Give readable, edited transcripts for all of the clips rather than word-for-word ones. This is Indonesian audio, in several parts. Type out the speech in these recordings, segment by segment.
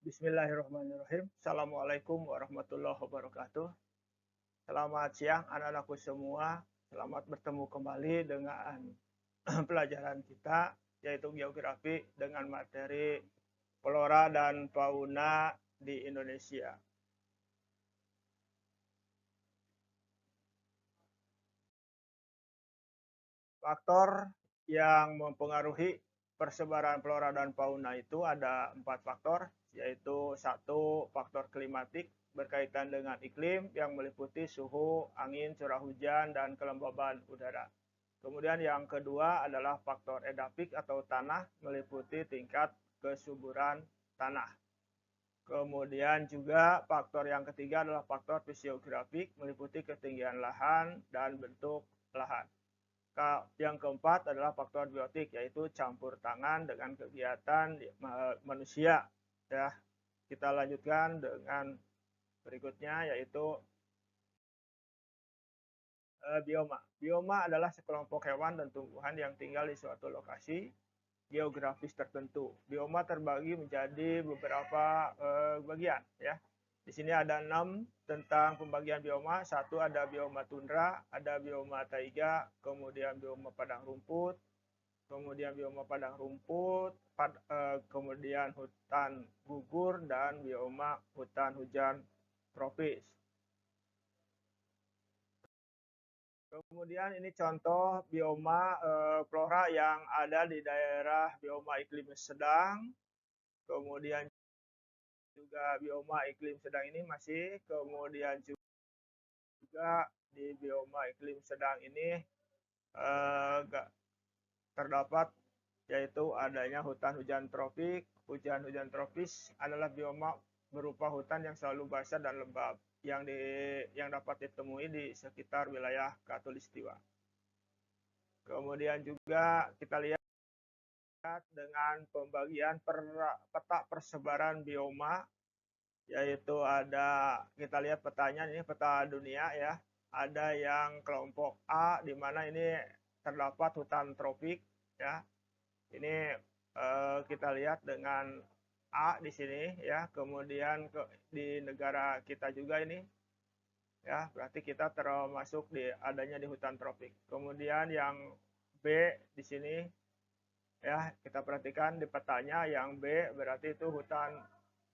Bismillahirrahmanirrahim. Assalamualaikum warahmatullahi wabarakatuh. Selamat siang anak-anakku semua. Selamat bertemu kembali dengan pelajaran kita, yaitu geografi dengan materi flora dan fauna di Indonesia. Faktor yang mempengaruhi persebaran flora dan fauna itu ada 4 faktor, yaitu 1 faktor klimatik berkaitan dengan iklim yang meliputi suhu, angin, curah hujan, dan kelembaban udara. Kemudian yang kedua adalah faktor edafik atau tanah meliputi tingkat kesuburan tanah. Kemudian juga faktor yang ketiga adalah faktor fisiografik meliputi ketinggian lahan dan bentuk lahan. Yang keempat adalah faktor biotik, yaitu campur tangan dengan kegiatan manusia. Ya, kita lanjutkan dengan berikutnya, yaitu bioma. Bioma adalah sekelompok hewan dan tumbuhan yang tinggal di suatu lokasi geografis tertentu. Bioma terbagi menjadi beberapa bagian. Ya, di sini ada 6 tentang pembagian bioma. 1 ada bioma tundra, ada bioma taiga, kemudian bioma padang rumput, kemudian bioma padang rumput, kemudian hutan gugur, dan bioma hutan hujan tropis. Kemudian ini contoh bioma flora yang ada di daerah bioma iklim sedang, kemudian juga bioma iklim sedang ini masih, kemudian juga di bioma iklim sedang ini terdapat yaitu adanya hutan hujan tropik. Hujan-hujan tropis adalah bioma berupa hutan yang selalu basah dan lembab yang dapat ditemui di sekitar wilayah Khatulistiwa. Kemudian juga kita lihat dengan pembagian peta persebaran bioma, yaitu ada, kita lihat petanya, ini peta dunia ya. Ada yang kelompok A, di mana ini terdapat hutan tropik ya. Ini kita lihat dengan A di sini ya. Kemudian di negara kita juga ini ya, berarti kita termasuk adanya di hutan tropik. Kemudian yang B di sini ya, kita perhatikan di petanya, yang B berarti itu hutan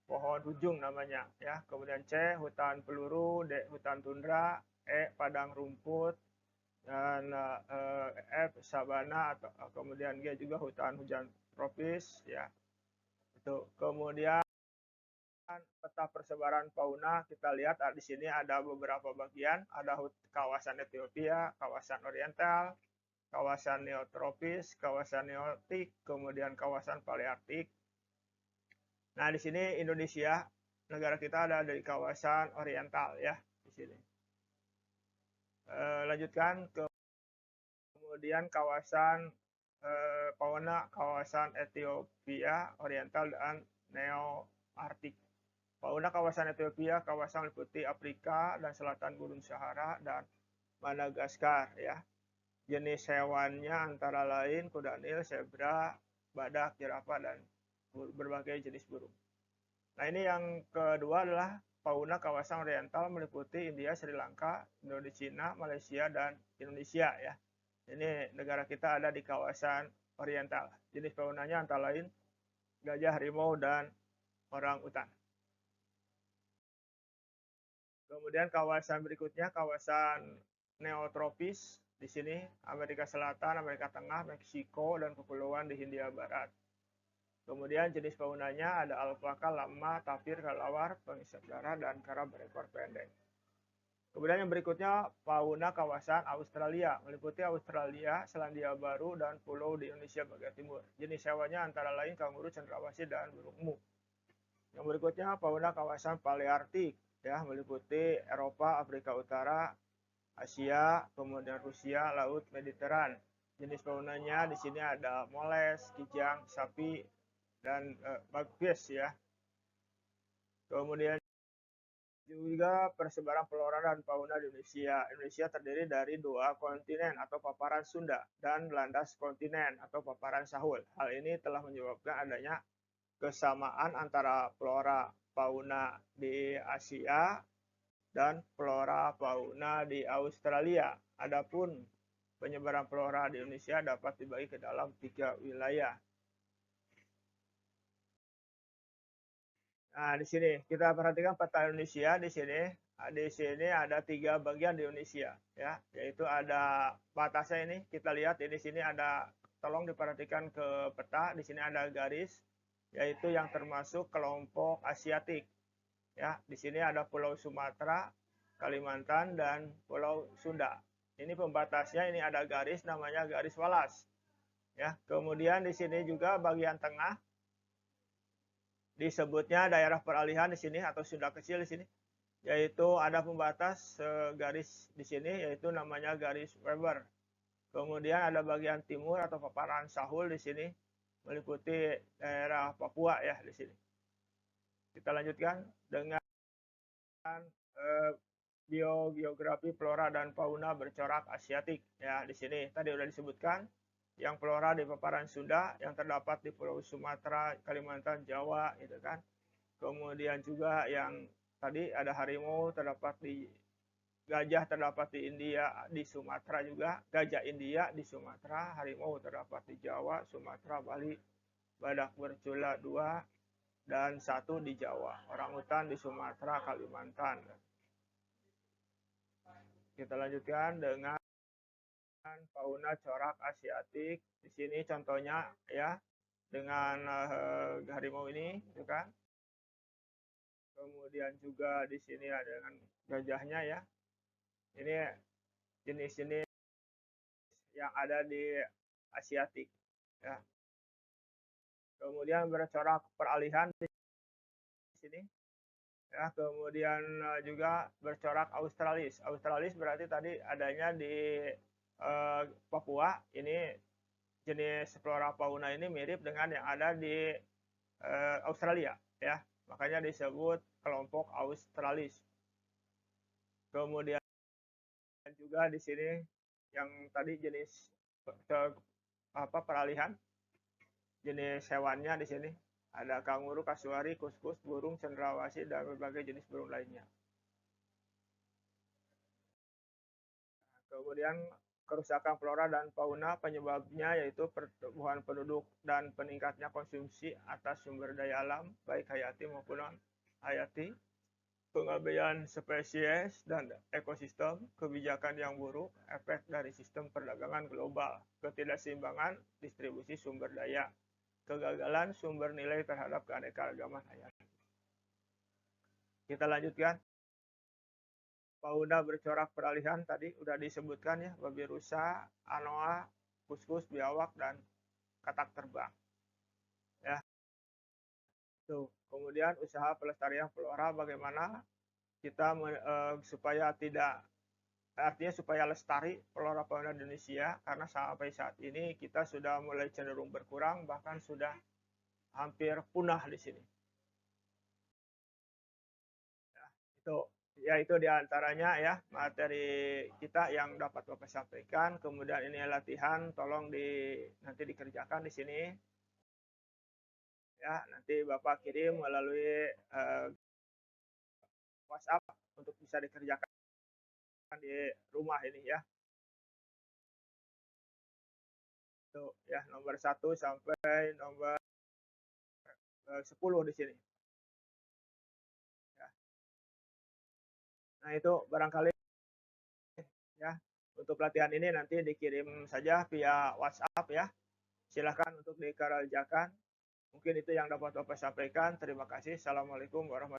pohon hujung namanya ya. Kemudian C hutan peluru, D hutan tundra, E padang rumput, dan F sabana, atau kemudian G juga hutan hujan tropis ya. Itu. Kemudian peta persebaran fauna, kita lihat di sini ada beberapa bagian, ada kawasan Ethiopia, kawasan oriental, kawasan neotropis, kawasan neotik, kemudian kawasan palearktik. Nah, di sini Indonesia, negara kita ada di kawasan oriental ya, di sini. Lanjutkan ke kemudian kawasan fauna, kawasan Ethiopia, oriental, dan neoarktik. Fauna kawasan Ethiopia, kawasan meliputi Afrika dan selatan Gunung Sahara dan Madagaskar ya. Jenis hewannya antara lain kuda nil, zebra, badak, jerapah, dan berbagai jenis burung. Nah, ini yang kedua adalah fauna kawasan oriental meliputi India, Sri Lanka, Indonesia, Malaysia, dan Indonesia ya. Ini negara kita ada di kawasan oriental. Jenis faunanya antara lain gajah, harimau, dan orang utan. Kemudian kawasan berikutnya kawasan neotropis. Di sini Amerika Selatan, Amerika Tengah, Meksiko, dan kepulauan di Hindia Barat. Kemudian jenis faunanya ada alpaka, lama, tapir, kelelawar, pengisap darah, dan kera berekor pendek. Kemudian yang berikutnya fauna kawasan Australia, meliputi Australia, Selandia Baru, dan pulau di Indonesia bagian timur. Jenis hewannya antara lain kanguru, cendrawasih, dan burung emu. Yang berikutnya fauna kawasan palearktik, ya, meliputi Eropa, Afrika Utara, Asia, kemudian Rusia, Laut Mediteran. Jenis faunanya di sini ada moles, kijang, sapi, dan bagfish ya. Kemudian juga persebaran flora dan fauna di Indonesia. Indonesia terdiri dari 2 kontinen atau paparan Sunda dan landas kontinen atau paparan Sahul. Hal ini telah menyebabkan adanya kesamaan antara flora fauna di Asia dan flora fauna di Australia. Adapun penyebaran flora di Indonesia dapat dibagi ke dalam 3 wilayah. Nah, di sini kita perhatikan peta Indonesia di sini. Di sini ada 3 bagian di Indonesia, ya, yaitu ada batasnya ini. Kita lihat di sini ada, tolong diperhatikan ke peta. Di sini ada garis, yaitu yang termasuk kelompok Asiatik. Ya, di sini ada Pulau Sumatera, Kalimantan, dan Pulau Sunda. Ini pembatasnya, ini ada garis namanya garis Wallace. Ya, kemudian di sini juga bagian tengah disebutnya daerah peralihan di sini atau Sunda kecil di sini, yaitu ada pembatas garis di sini yaitu namanya garis Weber. Kemudian ada bagian timur atau paparan Sahul di sini meliputi daerah Papua ya di sini. Kita lanjutkan dengan biogeografi flora dan fauna bercorak Asiatik. Ya, di sini tadi sudah disebutkan yang flora di paparan Sunda yang terdapat di Pulau Sumatera, Kalimantan, Jawa, gitu kan. Kemudian juga yang tadi ada harimau terdapat di gajah terdapat di India, di Sumatera juga, gajah India di Sumatera, harimau terdapat di Jawa, Sumatera, Bali, badak bercula 2 dan 1 di Jawa, orangutan di Sumatera, Kalimantan. Kita lanjutkan dengan fauna corak Asiatik. Di sini contohnya ya dengan harimau ini, gitu kan. Kemudian juga di sini ada dengan gajahnya ya. Ini jenis-jenis yang ada di Asiatik ya. Kemudian bercorak peralihan di sini ya. Kemudian juga bercorak Australis. Australis berarti tadi adanya di Papua. Ini jenis flora fauna ini mirip dengan yang ada di Australia ya. Makanya disebut kelompok Australis. Kemudian juga di sini yang tadi jenis peralihan jenis hewannya di sini ada kanguru, kasuari, kuskus, burung cendrawasih dan berbagai jenis burung lainnya. Kemudian kerusakan flora dan fauna penyebabnya yaitu pertumbuhan penduduk dan peningkatnya konsumsi atas sumber daya alam baik hayati maupun non hayati, pengabaian spesies dan ekosistem, kebijakan yang buruk, efek dari sistem perdagangan global, ketidakseimbangan distribusi sumber daya, kegagalan sumber nilai terhadap keanekaragaman hayati. Kita lanjutkan. Fauna bercorak peralihan tadi udah disebutkan ya, babi rusa, anoa, kuskus, biawak, dan katak terbang. Ya. Tuh. Kemudian usaha pelestarian flora bagaimana kita supaya tidak, artinya supaya lestari flora fauna Indonesia, karena sampai saat ini kita sudah mulai cenderung berkurang, bahkan sudah hampir punah di sini. Ya, itu diantaranya ya materi kita yang dapat Bapak sampaikan. Kemudian ini latihan, tolong nanti dikerjakan di sini. Ya, nanti Bapak kirim melalui WhatsApp untuk bisa dikerjakan di rumah ini ya. Tuh ya, nomor 1 sampai nomor 10 di sini. Ya. Nah, itu barangkali ya. Untuk pelatihan ini nanti dikirim saja via WhatsApp ya. Silakan untuk dikerjakan. Mungkin itu yang dapat Bapak sampaikan. Terima kasih. Assalamualaikum warahmatullahi wabarakatuh.